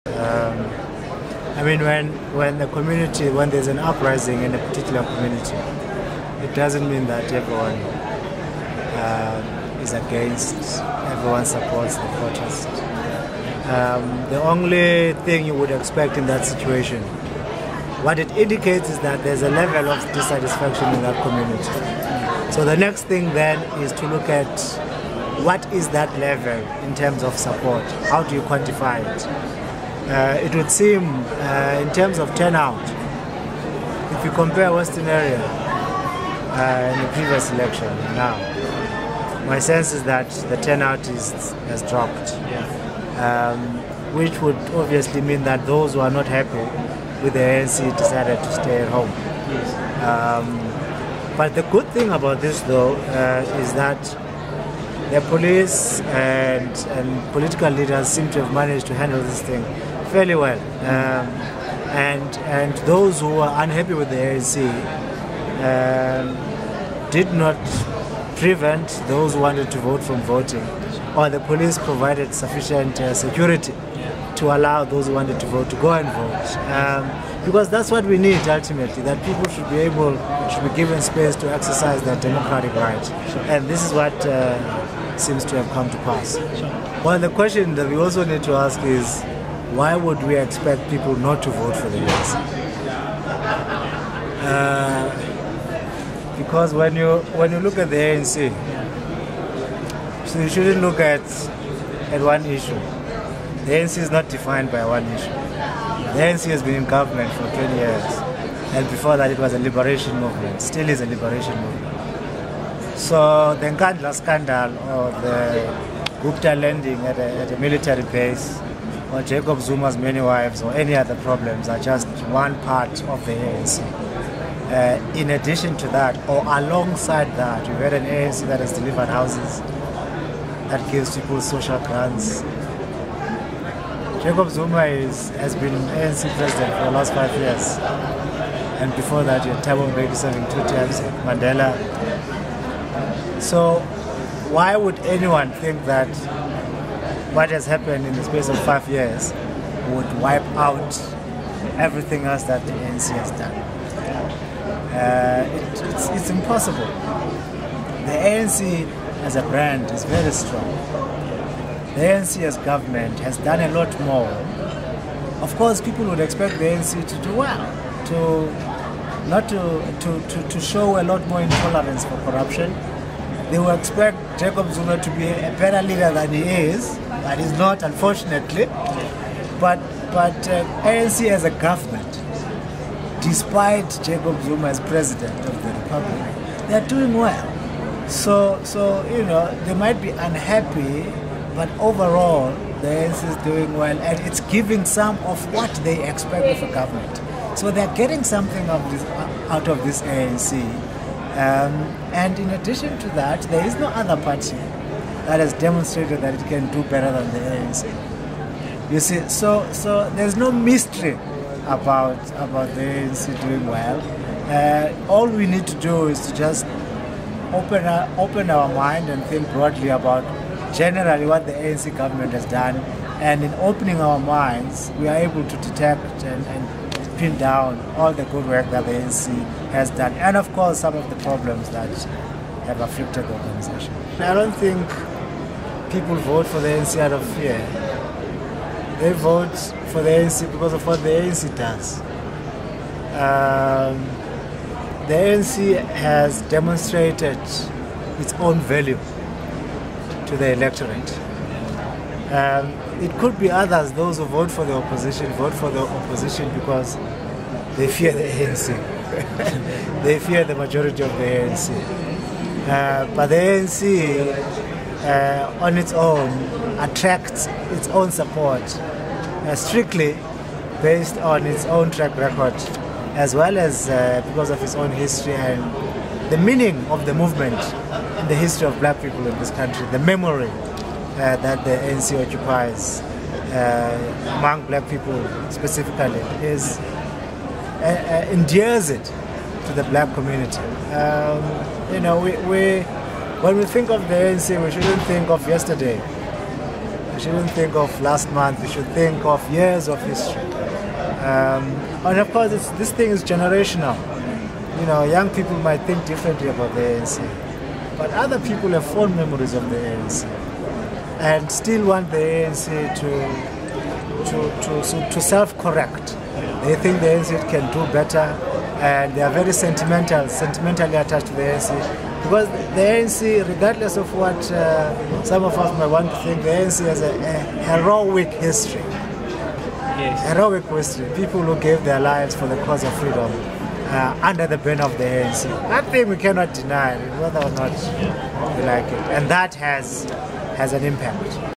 I mean, when there's an uprising in a particular community, it doesn't mean that everyone is against, everyone supports the protest. The only thing you would expect in that situation, what it indicates is that there's a level of dissatisfaction in that community. So the next thing then is to look at what is that level in terms of support. How do you quantify it? It would seem in terms of turnout, if you compare Western area in the previous election now, my sense is that the turnout has dropped, which would obviously mean that those who are not happy with the ANC decided to stay at home. But the good thing about this, though, is that the police and political leaders seem to have managed to handle this thing fairly well. And those who are unhappy with the ANC did not prevent those who wanted to vote from voting, or the police provided sufficient security to allow those who wanted to vote to go and vote. Because that's what we need ultimately, that people should be given space to exercise their democratic right. And this is what seems to have come to pass. Well, the question that we also need to ask is, why would we expect people not to vote for the ANC? Because when you look at the ANC, so you shouldn't look at one issue. The ANC is not defined by one issue. The ANC has been in government for 20 years, and before that it was a liberation movement, still is a liberation movement. So the Nkandla scandal, or the Gupta landing at a military base, or Jacob Zuma's many wives, or any other problems are just one part of the ANC. In addition to that, or alongside that, we've had an ANC that has delivered houses, that gives people social grants. Jacob Zuma has been ANC president for the last 5 years. And before that, you had Thabo Mbeki serving 2 terms, Mandela. So why would anyone think that what has happened in the space of 5 years would wipe out everything else that the ANC has done? It's impossible. The ANC as a brand is very strong. The ANC as government has done a lot more. Of course, people would expect the ANC to do well, to show a lot more intolerance for corruption. They will expect Jacob Zuma to be a better leader than he is, but he's not, unfortunately. But ANC as a government, despite Jacob Zuma as president of the republic, they are doing well. So you know, they might be unhappy, but overall the ANC is doing well, and it's giving some of what they expect of a government. So they're getting something out of this ANC. And in addition to that, there is no other party that has demonstrated that it can do better than the ANC. You see, so there's no mystery about the ANC doing well. All we need to do is to just open our mind and think broadly about generally what the ANC government has done. And in opening our minds, we are able to detect and pin down all the good work that the ANC has done, and of course some of the problems that have afflicted the organization. I don't think people vote for the ANC out of fear. They vote for the ANC because of what the ANC does. The ANC has demonstrated its own value to the electorate. It could be others, those who vote for the opposition because they fear the ANC. They fear the majority of the ANC. But the ANC on its own attracts its own support strictly based on its own track record, as well as because of its own history and the meaning of the movement in the history of black people in this country, the memory that the ANC occupies among black people specifically endears it to the black community. When we think of the ANC, we shouldn't think of yesterday. We We shouldn't think of last month. We should think of years of history. And of course, this thing is generational. You know, young people might think differently about the ANC, but other people have fond memories of the ANC and still want the ANC to self-correct. They think the ANC can do better, and they are very sentimentally attached to the ANC. Because the ANC, regardless of what some of us might want to think, the ANC has a heroic history. Yes. Heroic history. People who gave their lives for the cause of freedom under the banner of the ANC. That thing we cannot deny, whether or not we like it. And that has an impact.